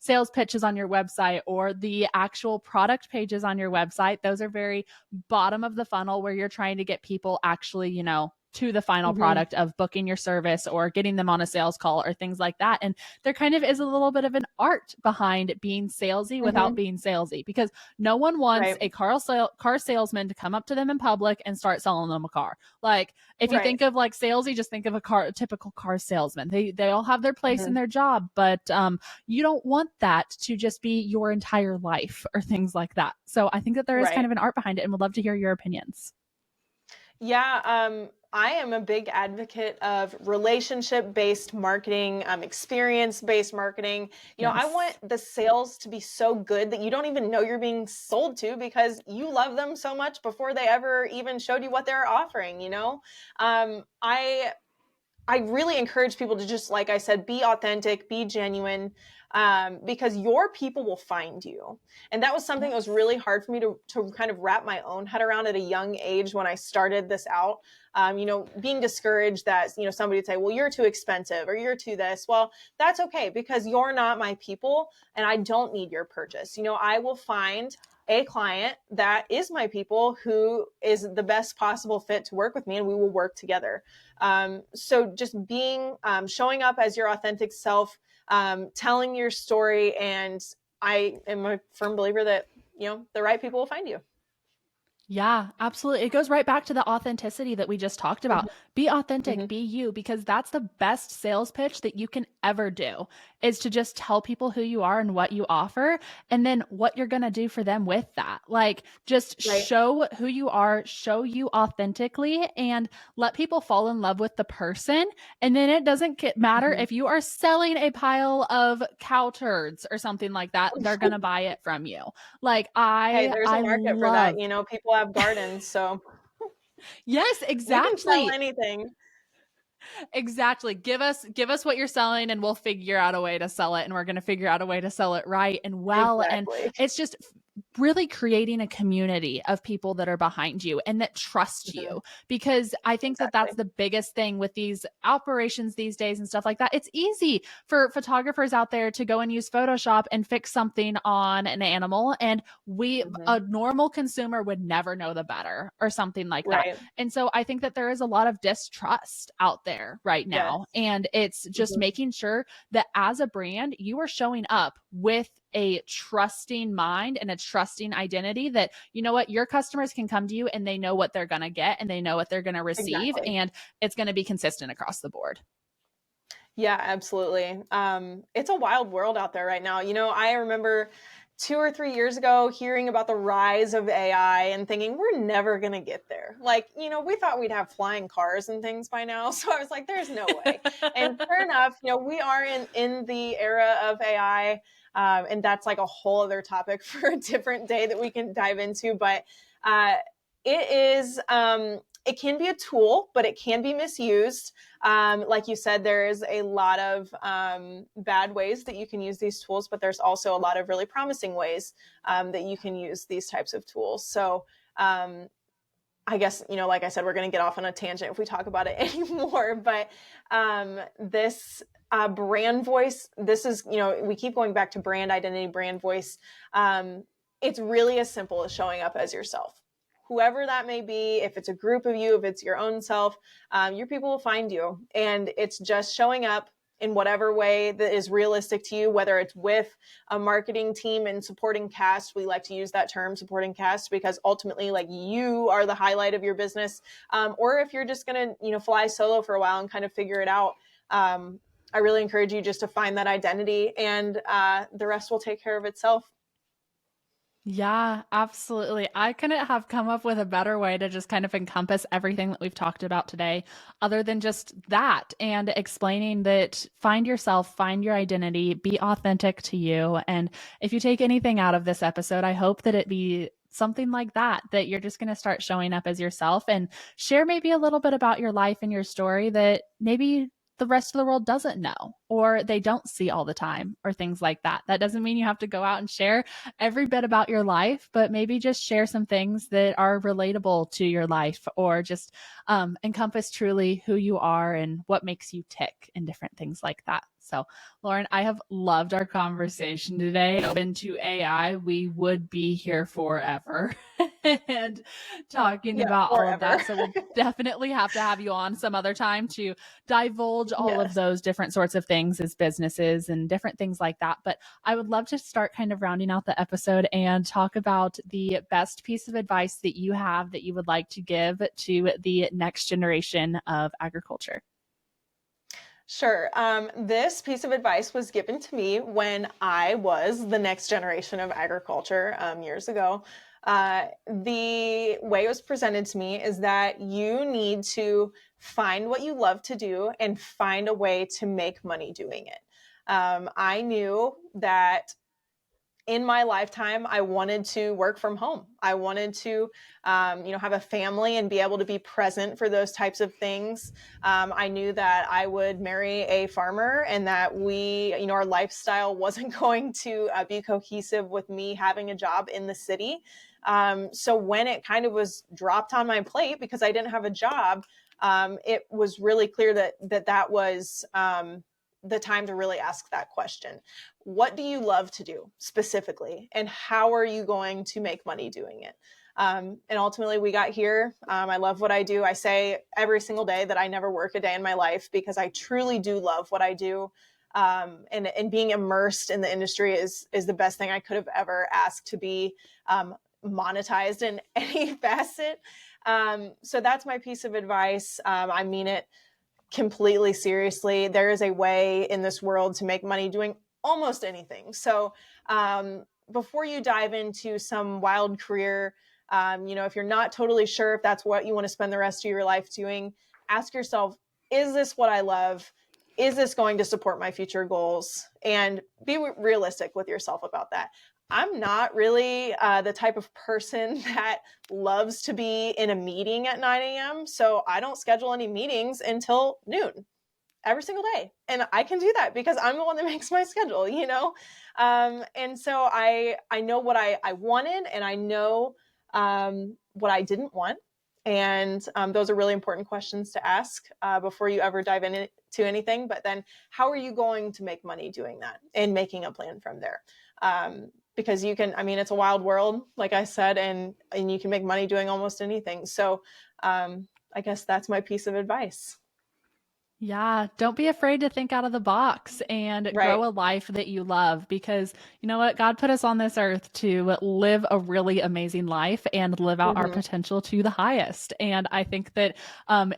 sales pitches on your website or the actual product pages on your website. Those are very bottom of the funnel where you're trying to get people actually, you know, to the final Mm-hmm. product of booking your service or getting them on a sales call or things like that. And there kind of is a little bit of an art behind being salesy without Mm-hmm. being salesy because no one wants Right. a car salesman to come up to them in public and start selling them a car. Like, if you Right. think of like salesy, just think of a typical car salesman. They all have their place in Mm-hmm. their job, but you don't want that to just be your entire life or things like that. So I think that there is kind Right. of an art behind it and would love to hear your opinions. Yeah, I am a big advocate of relationship based marketing, experience based marketing. You know, I want Yes. the sales to be so good that you don't even know you're being sold to because you love them so much before they ever even showed you what they're offering, you know? I really encourage people to just, like I said, be authentic, be genuine, because your people will find you. And that was something that was Yes. really hard for me to kind of wrap my own head around at a young age when I started this out. You know, being discouraged that, you know, somebody would say, well, you're too expensive or you're too this. Well, that's okay because you're not my people and I don't need your purchase. You know, I will find a client that is my people who is the best possible fit to work with me and we will work together. So just being, showing up as your authentic self, telling your story. And I am a firm believer that, you know, the right people will find you. Yeah, absolutely. It goes right back to the authenticity that we just talked about. Be authentic, Mhm. be you, because that's the best sales pitch that you can ever do is to just tell people who you are and what you offer and then what you're going to do for them with that. Like, just Right. show who you are, show you authentically, and let people fall in love with the person. And then it doesn't matter Mhm. if you are selling a pile of cow turds or something like that, they're going to buy it from you. Like, Hey, I there's a I market for that. love. You know, people have gardens, so Yes, we can sell exactly. anything. Exactly. Give us what you're selling and we'll figure out a way to sell it, and we're going to figure out a way to sell it right and well. And Exactly. it's just really creating a community of people that are behind you and that trust Mhm. you, because I think that Exactly. that's the biggest thing with these operations these days and stuff like that. It's easy for photographers out there to go and use Photoshop and fix something on an animal, and we Mhm. a normal consumer would never know the better or something like that. Right. And so I think that there is a lot of distrust out there right Yes. now. And it's just Mhm. making sure that as a brand, you are showing up with a trusting mind and a trusting identity that, you know what, your customers can come to you and they know what they're going to get and they know what they're going to receive. Exactly. And it's going to be consistent across the board. Yeah, absolutely. It's a wild world out there right now. I remember 2 or 3 years ago hearing about the rise of AI and thinking we're never going to get there. Like, we thought we'd have flying cars and things by now. So I was like, there's no way. And sure enough, we are in the era of AI. And that's like a whole other topic for a different day that we can dive into. But uh, it is, it can be a tool, but it can be misused. Like you said, there is a lot of bad ways that you can use these tools, but there's also a lot of really promising ways that you can use these types of tools. So um, I guess, like I said, we're going to get off on a tangent if we talk about it anymore. But this brand voice, this is, we keep going back to brand identity, brand voice. It's really as simple as showing up as yourself. Whoever that may be, if it's a group of you, if it's your own self, your people will find you. And it's just showing up in whatever way that is realistic to you, whether it's with a marketing team and supporting cast. We like to use that term, supporting cast, because ultimately, like, you are the highlight of your business. Or if you're just going to, fly solo for a while and kind of figure it out, I really encourage you just to find that identity, and the rest will take care of itself. Yeah, absolutely. I couldn't have come up with a better way to just kind of encompass everything that we've talked about today, other than just that and explaining that find yourself, find your identity, be authentic to you. And if you take anything out of this episode, I hope that it be something like that, that you're just going to start showing up as yourself and share maybe a little bit about your life and your story that maybe the rest of the world doesn't know or they don't see all the time or things like that. That doesn't mean you have to go out and share every bit about your life, but maybe just share some things that are relatable to your life or just encompass truly who you are and what makes you tick and different things like that. So, Lauren, I have loved our conversation today. Open to AI, we would be here forever and talking Yeah, about all of forever. that. So, we'll definitely have to have you on some other time to divulge all of Yes. those different sorts of things as businesses and different things like that. But I would love to start kind of rounding out the episode and talk about the best piece of advice that you have that you would like to give to the next generation of agriculture. Sure. This piece of advice was given to me when I was the next generation of agriculture years ago. The way it was presented to me is that you need to find what you love to do and find a way to make money doing it. I knew that in my lifetime, I wanted to work from home. I wanted to, have a family and be able to be present for those types of things. I knew that I would marry a farmer and that our lifestyle wasn't going to be cohesive with me having a job in the city. So when it kind of was dropped on my plate because I didn't have a job, it was really clear that was the time to really ask that question. What do you love to do specifically, and how are you going to make money doing it? And ultimately, we got here. I love what I do. I say every single day that I never work a day in my life because I truly do love what I do. And being immersed in the industry is the best thing I could have ever asked to be monetized in any facet. So that's my piece of advice. I mean it completely seriously. There is a way in this world to make money doing almost anything. So before you dive into some wild career, if you're not totally sure if that's what you want to spend the rest of your life doing, ask yourself, is this what I love? Is this going to support my future goals? And be realistic with yourself about that. I'm not really the type of person that loves to be in a meeting at 9 a.m. So I don't schedule any meetings until noon every single day. And I can do that because I'm the one that makes my schedule, you know? And so I know what I wanted, and I know what I didn't want. And those are really important questions to ask before you ever dive into anything. But then, how are you going to make money doing that and making a plan from there? Because you can, I mean, it's a wild world, like I said, and you can make money doing almost anything. So I guess that's my piece of advice. Yeah, don't be afraid to think out of the box and Right. grow a life that you love, because you know what? God put us on this earth to live a really amazing life and live out our Mm-hmm. potential to the highest. And I think that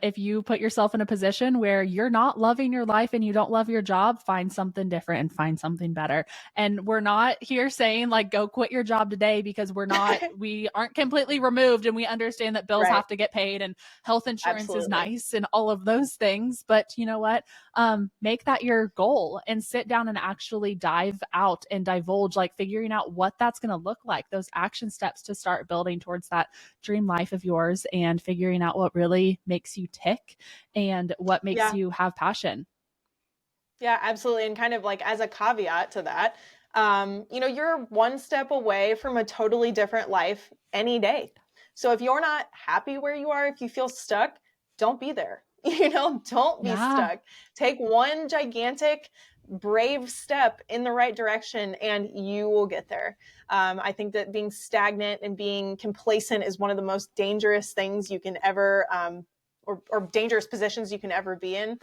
if you put yourself in a position where you're not loving your life and you don't love your job, find something different and find something better. And we're not here saying like go quit your job today, because we aren't completely removed, and we understand that bills Right. have to get paid and health insurance is Absolutely. nice and all of those things. But you know what? Make that your goal and sit down and actually dive out and divulge, like figuring out what that's going to look like, those action steps to start building towards that dream life of yours, and figuring out what really makes you tick and what makes Yeah. you have passion. Yeah, absolutely. And kind of like as a caveat to that, you're one step away from a totally different life any day. So if you're not happy where you are, if you feel stuck, don't be there. Don't be Yeah. stuck. Take one gigantic, brave step in the right direction and you will get there. I think that being stagnant and being complacent is one of the most dangerous things you can ever or dangerous positions you can ever be in.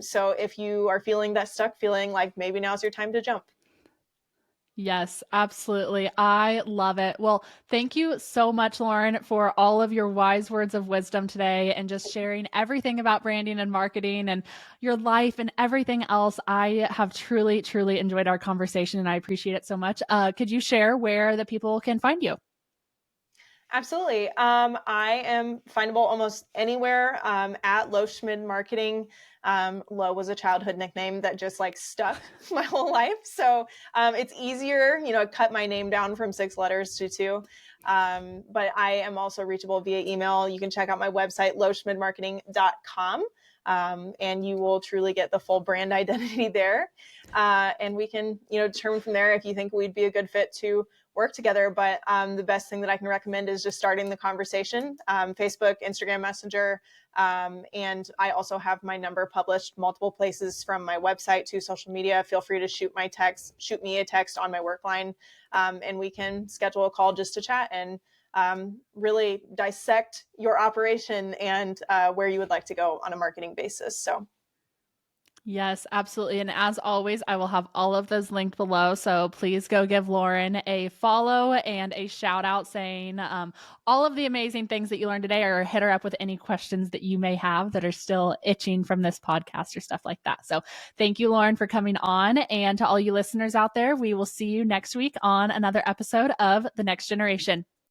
So if you are feeling that stuck feeling, like maybe now's your time to jump. Yes, absolutely. I love it. Well, thank you so much, Lauren, for all of your wise words of wisdom today and just sharing everything about branding and marketing and your life and everything else. I have truly, truly enjoyed our conversation and I appreciate it so much. Could you share where the people can find you? Absolutely. I am findable almost anywhere at Low Schmid Marketing. Low was a childhood nickname that just like stuck my whole life. So it's easier, cut my name down from 6 letters to two. But I am also reachable via email. You can check out my website, lowschmidmarketing.com. And you will truly get the full brand identity there. And we can, determine from there if you think we'd be a good fit to work together. But the best thing that I can recommend is just starting the conversation, Facebook, Instagram Messenger. And I also have my number published multiple places from my website to social media. Feel free to shoot me a text on my work line, and we can schedule a call just to chat and really dissect your operation and where you would like to go on a marketing basis. So Yes, absolutely. And as always, I will have all of those linked below. So please go give Lauren a follow and a shout out saying all of the amazing things that you learned today, or hit her up with any questions that you may have that are still itching from this podcast or stuff like that. So thank you, Lauren, for coming on. And to all you listeners out there, we will see you next week on another episode of The Next Generation.